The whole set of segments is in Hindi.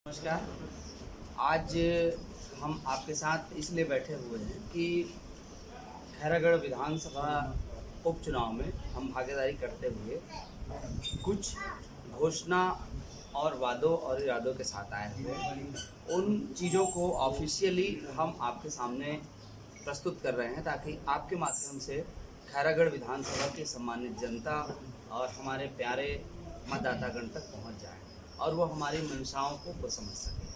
नमस्कार। आज हम आपके साथ इसलिए बैठे हुए हैं कि खैरागढ़ विधानसभा उपचुनाव में हम भागीदारी करते हुए कुछ घोषणा और वादों और इरादों के साथ आए हुए हैं। उन चीज़ों को ऑफिशियली हम आपके सामने प्रस्तुत कर रहे हैं ताकि आपके माध्यम से खैरागढ़ विधानसभा की सम्मानित जनता और हमारे प्यारे मतदातागण तक पहुंच जाए और वो हमारी मंशाओं को समझ सके।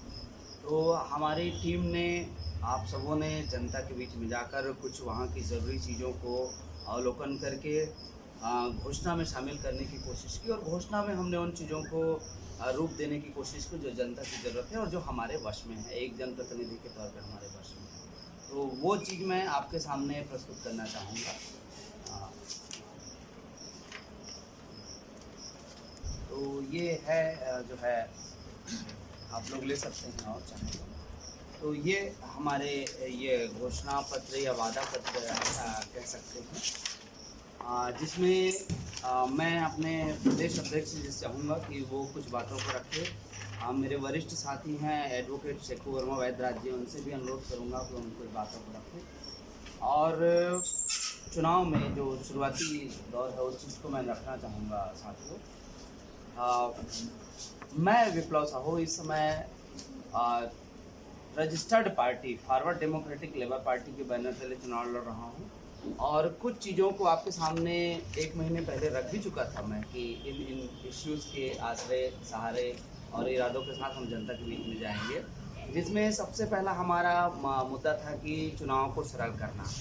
तो हमारी टीम ने, आप सबों ने जनता के बीच में जाकर कुछ वहाँ की ज़रूरी चीज़ों को अवलोकन करके घोषणा में शामिल करने की कोशिश की और घोषणा में हमने उन चीज़ों को रूप देने की कोशिश की जो जनता की ज़रूरत है और जो हमारे वश में है, एक जनप्रतिनिधि के तौर पर हमारे वश में है। तो वो चीज़ मैं आपके सामने प्रस्तुत करना चाहूँगा। तो ये है जो है आप लोग ले सकते हैं और चाहें तो ये हमारे ये घोषणा पत्र या वादा पत्र ऐसा कह सकते हैं, जिसमें मैं अपने प्रदेश अध्यक्ष से चाहूँगा कि वो कुछ बातों को रखें। मेरे वरिष्ठ साथी हैं एडवोकेट शेखू वर्मा वैद्यराज जी, उनसे भी अनुरोध करूँगा कि उन कुछ बातों को रखें। और चुनाव में जो शुरुआती दौर है उस चीज़ को मैं रखना चाहूँगा साथियों। मैं विप्लव साहू इस समय registered party forward democratic labour party के बैनर तले चुनाव लड़ रहा हूं और कुछ चीज़ों को आपके सामने एक महीने पहले रख भी चुका था मैं कि इन इश्यूज़ के आश्रय सहारे और इरादों के साथ हम जनता के बीच में जाएंगे, जिसमें सबसे पहला हमारा मुद्दा था कि चुनाव को सरल करना।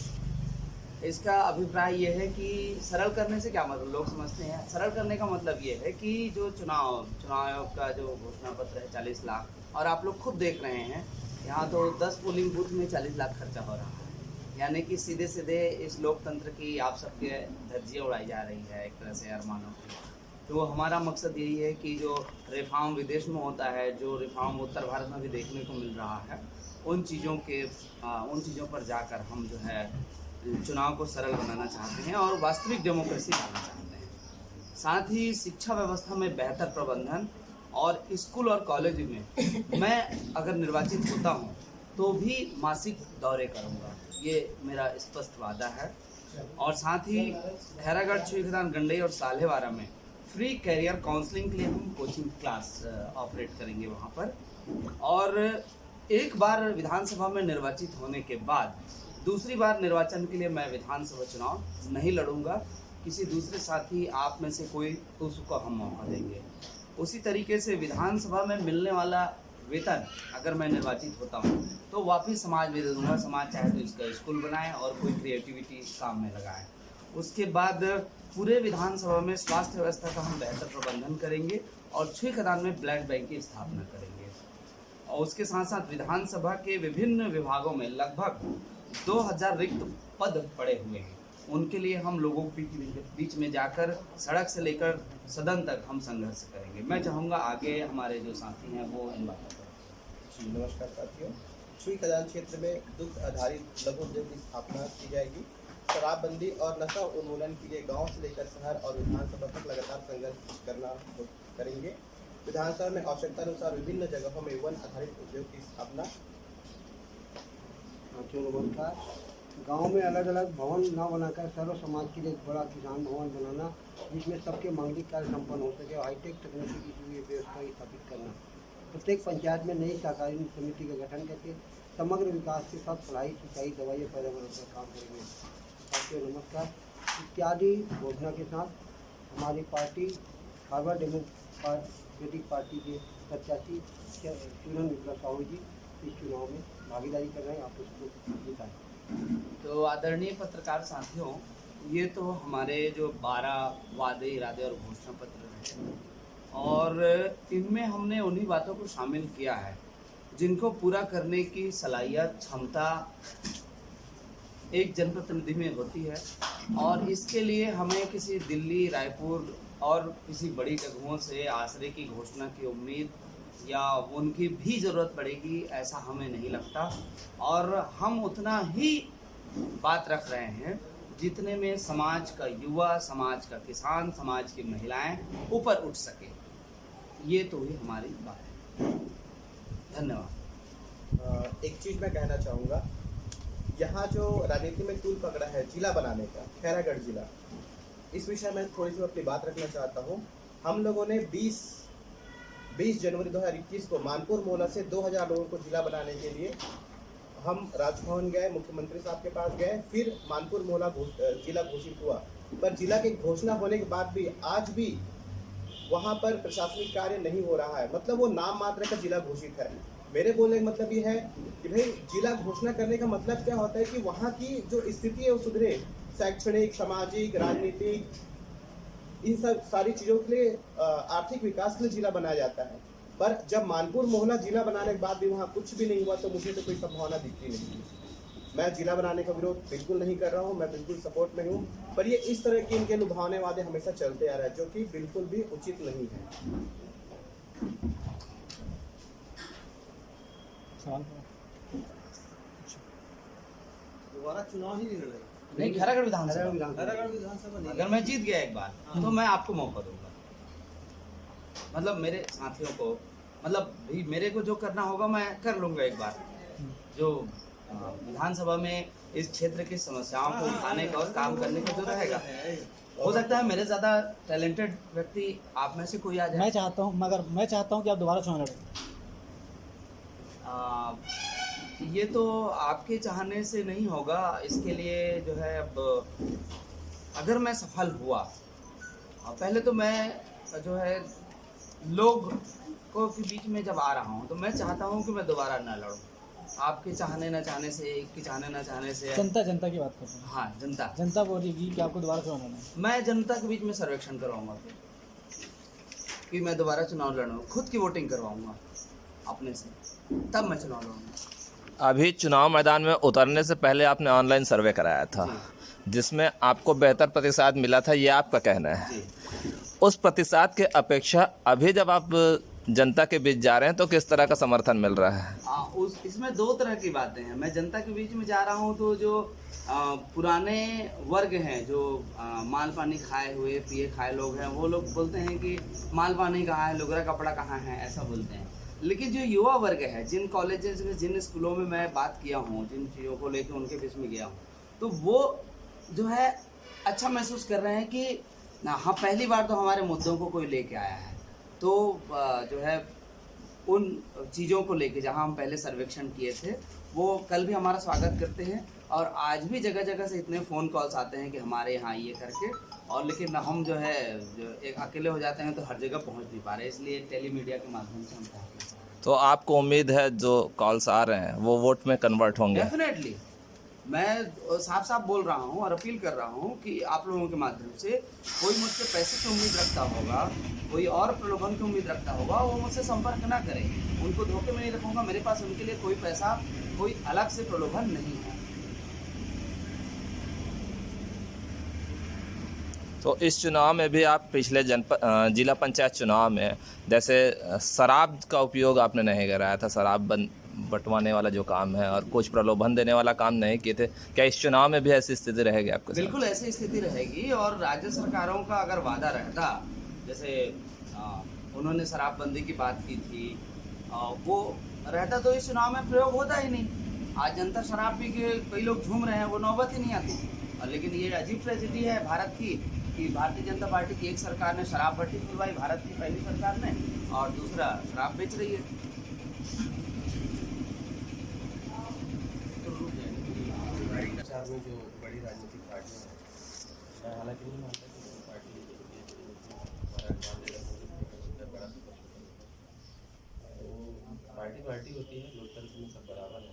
इसका अभिप्राय ये है कि सरल करने से क्या मतलब, लोग समझते हैं सरल करने का मतलब ये है कि जो चुनाव आयोग का जो घोषणा पत्र है 40 लाख, और आप लोग खुद देख रहे हैं यहाँ तो 10 पोलिंग बूथ में 40 लाख खर्चा हो रहा है, यानी कि सीधे सीधे इस लोकतंत्र की आप सबके धज्जियाँ उड़ाई जा रही है एक तरह से अरमानों की। तो हमारा मकसद यही है कि जो रिफॉर्म विदेश में होता है, जो रिफॉर्म उत्तर भारत में भी देखने को मिल रहा है, उन चीज़ों पर जाकर हम जो है चुनाव को सरल बनाना चाहते हैं और वास्तविक डेमोक्रेसी लाना चाहते हैं। साथ ही शिक्षा व्यवस्था में बेहतर प्रबंधन और स्कूल और कॉलेज में मैं अगर निर्वाचित होता हूं तो भी मासिक दौरे करूंगा, ये मेरा स्पष्ट वादा है। और साथ ही खैरागढ़, छुईखदान, गंडई और साल्हेवारा में फ्री कैरियर काउंसलिंग के लिए हम कोचिंग क्लास ऑपरेट करेंगे वहाँ पर। और एक बार विधानसभा में निर्वाचित होने के बाद दूसरी बार निर्वाचन के लिए मैं विधानसभा चुनाव नहीं लड़ूंगा, किसी दूसरे साथी आप में से कोई उसको हम मौका देंगे। उसी तरीके से विधानसभा में मिलने वाला वेतन अगर मैं निर्वाचित होता हूं तो वापिस समाज में दे दूंगा। समाज चाहे तो इसका स्कूल बनाए और कोई क्रिएटिविटी काम में लगाए। उसके बाद पूरे विधानसभा में स्वास्थ्य व्यवस्था का हम बेहतर प्रबंधन करेंगे और छुईखदान में ब्लड बैंक की स्थापना करेंगे। और उसके साथ साथ विधानसभा के विभिन्न विभागों में लगभग 2000 रिक्त पद पड़े हुए हैं, उनके लिए हम लोगों के बीच में जाकर सड़क से लेकर सदन तक हम संघर्ष करेंगे। मैं चाहूँगा आगे हमारे जो साथी हैं वो इन बातों पर। नमस्कार साथियों, छुईखदान क्षेत्र में दुग्ध आधारित लघु उद्योग की स्थापना की जाएगी। शराबबंदी और नशा उन्मूलन के लिए गांव से लेकर शहर और विधानसभा तक लगातार संघर्ष करेंगे। विधानसभा में आवश्यकता अनुसार विभिन्न जगहों में वन आधारित उद्योग की स्थापना। नमस्कार। गांव में अलग अलग भवन न बनाकर सर्व समाज के लिए एक बड़ा किसान भवन बनाना, जिसमें सबके मांगलिक कार्य संपन्न हो सके और हाईटेक तकनीकी की व्यवस्था स्थापित करना। प्रत्येक पंचायत में नई सहकारी समिति का गठन करके समग्र विकास के साथ पढ़ाई, सिंचाई, दवाई, पर्यावरण पर काम करेंगे। साथियों नमस्कार। इत्यादि घोषणा के साथ हमारी पार्टी फॉरवर्ड डेमोक्रेटिक पार्टी के प्रत्याशी श्रीमान विप्लव साहू जी इस चुनाव में भागीदारी कर रहे हैं, आप उसको बताएं। तो आदरणीय पत्रकार साथियों, ये तो हमारे जो 12 वादे, इरादे और घोषणा पत्र हैं और इनमें हमने उन्हीं बातों को शामिल किया है जिनको पूरा करने की सलाहियत, क्षमता एक जनप्रतिनिधि में होती है। और इसके लिए हमें किसी दिल्ली, रायपुर और किसी बड़ी जगहों से आश्रय की घोषणा की उम्मीद या उनकी भी ज़रूरत पड़ेगी, ऐसा हमें नहीं लगता। और हम उतना ही बात रख रहे हैं जितने में समाज का युवा, समाज का किसान, समाज की महिलाएं ऊपर उठ सके। ये तो ही हमारी बात है। धन्यवाद। एक चीज़ मैं कहना चाहूँगा, यहाँ जो राजनीति में तूल पकड़ा है जिला बनाने का, खैरागढ़ जिला, इस विषय में थोड़ी सी अपनी बात रखना चाहता हूँ। हम लोगों ने 20 जनवरी 2021 को मानपुर मोहल्ला से 2000 लोगों को जिला बनाने के लिए हम राजभवन गए, मुख्यमंत्री साहब के पास गए, फिर मानपुर मोहल्ला जिला घोषित हुआ। पर जिला की घोषणा होने के बाद भी आज भी वहाँ पर प्रशासनिक कार्य नहीं हो रहा है, मतलब वो नाम मात्र का जिला घोषित है। मेरे बोलने का मतलब ये है कि भाई जिला घोषणा करने का मतलब क्या होता है कि वहाँ की जो स्थिति है वो सुधरे, शैक्षणिक, सामाजिक, राजनीतिक, इन सब सारी चीज़ों के लिए, आर्थिक विकास के लिए जिला बनाया जाता है। पर जब मानपुर मोहल्ला जिला बनाने के बाद भी वहाँ कुछ भी नहीं हुआ तो मुझे तो कोई संभावना दिखती नहीं। मैं जिला बनाने का विरोध बिल्कुल नहीं कर रहा हूँ, मैं बिल्कुल सपोर्ट में हूँ, पर ये इस तरह के इनके लुभावने वादे हमेशा चलते आ रहे हैं जो कि बिल्कुल भी उचित नहीं है। दोबारा चुनाव ही नहीं लड़ेगा। नहीं, खैरागढ़ विधानसभा, विधानसभा अगर मैं जीत गया एक बार तो मैं आपको मौका दूंगा, मतलब मेरे साथियों को, मतलब भी मेरे को जो करना होगा मैं कर लूंगा एक बार। जो विधानसभा में इस क्षेत्र की समस्याओं को उठाने का और काम करने का जो रहेगा, हो सकता है मेरे ज़्यादा टैलेंटेड व्यक्ति आप में से कोई आ जाए। मैं चाहता हूं कि आप दोबारा चुनाव लड़ें। ये तो आपके चाहने से नहीं होगा, इसके लिए जो है अब अगर मैं सफल हुआ, पहले तो मैं जो है लोग को के बीच में जब आ रहा हूँ तो मैं चाहता हूँ कि मैं दोबारा ना लड़ूं। आपके चाहने न चाहने से, एक के चाहने न चाहने से, जनता की बात कर रहे हैं। हाँ, जनता बोलेगी कि आपको दोबारा चुनाव लड़ना है। मैं जनता के बीच में सर्वेक्षण करवाऊंगा कि मैं दोबारा चुनाव लड़ूं, खुद की वोटिंग करवाऊंगा अपने से, तब मैं चुनाव लड़ूंगा। अभी चुनाव मैदान में उतरने से पहले आपने ऑनलाइन सर्वे कराया था जिसमें आपको बेहतर प्रतिशत मिला था, ये आपका कहना है। जी। उस प्रतिशत के अपेक्षा अभी जब आप जनता के बीच जा रहे हैं तो किस तरह का समर्थन मिल रहा है? इसमें दो तरह की बातें हैं। मैं जनता के बीच में जा रहा हूँ तो जो पुराने वर्ग हैं, जो माल पानी खाए हुए पिए खाए लोग हैं, वो लोग बोलते हैं कि माल पानी कहाँ है, लुगरा कपड़ा कहाँ है, ऐसा बोलते हैं। लेकिन जो युवा वर्ग है, जिन कॉलेजेस में, जिन स्कूलों में मैं बात किया हूँ, जिन चीज़ों को लेकर उनके बीच में गया हूँ, तो वो जो है अच्छा महसूस कर रहे हैं कि हाँ, पहली बार तो हमारे मुद्दों को कोई लेके आया है। तो जो है उन चीज़ों को लेके जहाँ हम पहले सर्वेक्षण किए थे, वो कल भी हमारा स्वागत करते हैं और आज भी जगह जगह से इतने फ़ोन कॉल्स आते हैं कि हमारे यहाँ ये करके, और लेकिन हम जो है जो एक अकेले हो जाते हैं तो हर जगह पहुँच नहीं पा रहे, इसलिए टेलीमीडिया के माध्यम से हम पहुँच रहे हैं। तो आपको उम्मीद है जो कॉल्स आ रहे हैं वो वोट में कन्वर्ट होंगे? डेफिनेटली। मैं साफ साफ बोल रहा हूँ और अपील कर रहा हूँ कि आप लोगों के माध्यम से कोई मुझसे पैसे की उम्मीद रखता होगा, कोई और प्रलोभन की उम्मीद रखता होगा, वो मुझसे संपर्क ना करें। उनको धोखे में नहीं रखूँगा, मेरे पास उनके लिए कोई पैसा, कोई अलग से प्रलोभन नहीं है। तो इस चुनाव में भी आप पिछले जिला पंचायत चुनाव में जैसे शराब का उपयोग आपने नहीं कराया था, शराब बंटवाने वाला जो काम है और कुछ प्रलोभन देने वाला काम नहीं किए थे, क्या इस चुनाव में भी ऐसी स्थिति रहेगी आपके साथ? बिल्कुल ऐसी स्थिति रहेगी, और राज्य सरकारों का अगर वादा रहता, जैसे उन्होंने शराबबंदी की बात की थी, वो रहता तो इस चुनाव में प्रयोग होता ही नहीं। आज जनता शराब पी के कई लोग झूम रहे हैं, वो नौबत ही नहीं आती। लेकिन ये अजीब ट्रेजेडी है भारत की कि भारतीय जनता पार्टी की एक सरकार ने शराब भट्टी खुलवाई, भारत की पहली सरकार ने, और दूसरा शराब बेच रही है। चार में जो बड़ी राजनीतिक पार्टियां हैं, मैं हालांकि नहीं मानता कि कोई पार्टी बड़ा पार्टी होती है, लोकतंत्र में सब बराबर है।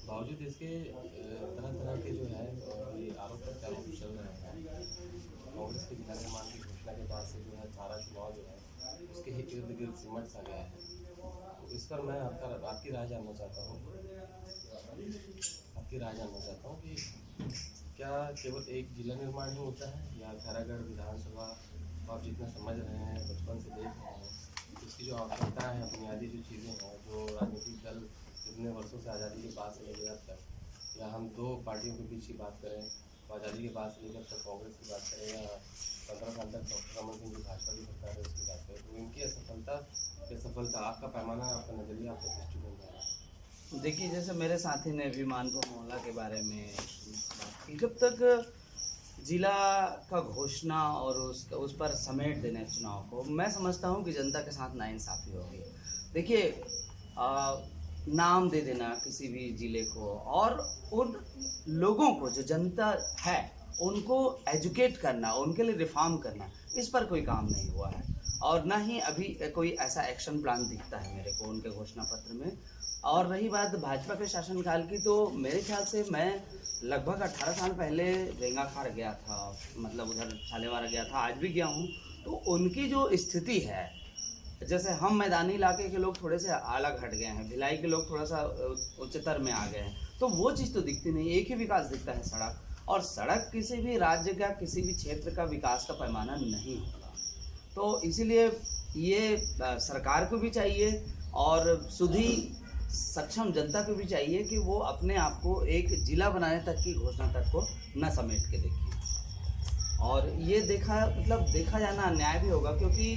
बावजूद इसके तरह तरह के जो है ये आरोप प्रत्यारोप चल रहे हैं। कांग्रेस के जिला निर्माण की घोषणा के बाद से जो है सारा चुनाव जो है उसके ही इर्द गिर्द सिमट सा गया है। तो इस पर मैं आपकी राय जानना चाहता हूँ कि क्या केवल एक जिला निर्माण ही होता है, या खैरागढ़ विधानसभा आप जितना समझ रहे हैं, बचपन से देख रहे हैं, इसकी जो आवश्यकता है, बुनियादी जो चीज़ें हैं, जो राजनीतिक दल इतने वर्षों से आज़ादी के बाद से लेकर अब तक, या हम दो पार्टियों के बीच की बात करें तो आज़ादी के बाद से लेकर अब तक कांग्रेस की बात करें, या 15 साल तक डॉक्टर रमन सिंह की भाजपा की सरकार है उसकी बात करें, तो इनकी असफलता ये सफलता आपका पैमाना, आपका नजरिया, आपका दृष्टिकोण क्या है? देखिए, जैसे मेरे साथी ने भी मानपुर मोहल्ला के बारे में बात की, जब तक जिला का घोषणा और उस पर समेट देना है चुनाव को, मैं समझता हूँ कि जनता के साथ नाइंसाफ़ी होगी। देखिए, नाम दे देना किसी भी ज़िले को और उन लोगों को, जो जनता है, उनको एजुकेट करना, उनके लिए रिफॉर्म करना, इस पर कोई काम नहीं हुआ है और ना ही अभी कोई ऐसा एक्शन प्लान दिखता है मेरे को उनके घोषणा पत्र में। और रही बात भाजपा के शासनकाल की, तो मेरे ख्याल से मैं लगभग 18 साल पहले रेंगाखार गया था, मतलब उधर छालेवारा गया था, आज भी गया हूँ। तो उनकी जो स्थिति है, जैसे हम मैदानी इलाके के लोग थोड़े से अलग हट गए हैं, भिलाई के लोग थोड़ा सा उच्चतर में आ गए हैं, तो वो चीज़ तो दिखती नहीं। एक ही विकास दिखता है, सड़क, और सड़क किसी भी राज्य का, किसी भी क्षेत्र का विकास का पैमाना नहीं होता। तो इसीलिए ये सरकार को भी चाहिए और सुधी सक्षम जनता को भी चाहिए कि वो अपने आप को एक जिला बनाने तक की घोषणा तक को न समेट के देखें। और ये देखा जाना अन्याय भी होगा, क्योंकि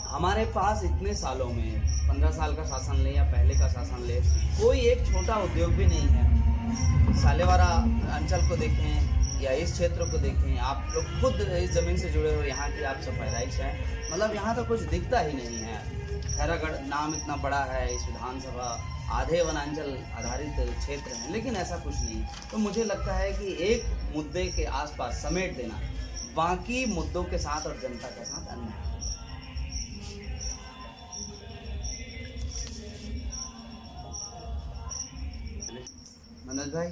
हमारे पास इतने सालों में 15 साल का शासन ले या पहले का शासन ले, कोई एक छोटा उद्योग भी नहीं है। सालेवारा अंचल को देखें या इस क्षेत्र को देखें, आप लोग खुद इस ज़मीन से जुड़े हो, यहाँ की आप सब पैदाइश हैं, मतलब यहाँ तो कुछ दिखता ही नहीं है। खैरागढ़ नाम इतना बड़ा है, इस विधानसभा आधे वनांचल आधारित क्षेत्र हैं, लेकिन ऐसा कुछ नहीं। तो मुझे लगता है कि एक मुद्दे के आसपास समेट देना, बाकी मुद्दों के साथ और जनता के साथ अन्याय। मनोज भाई।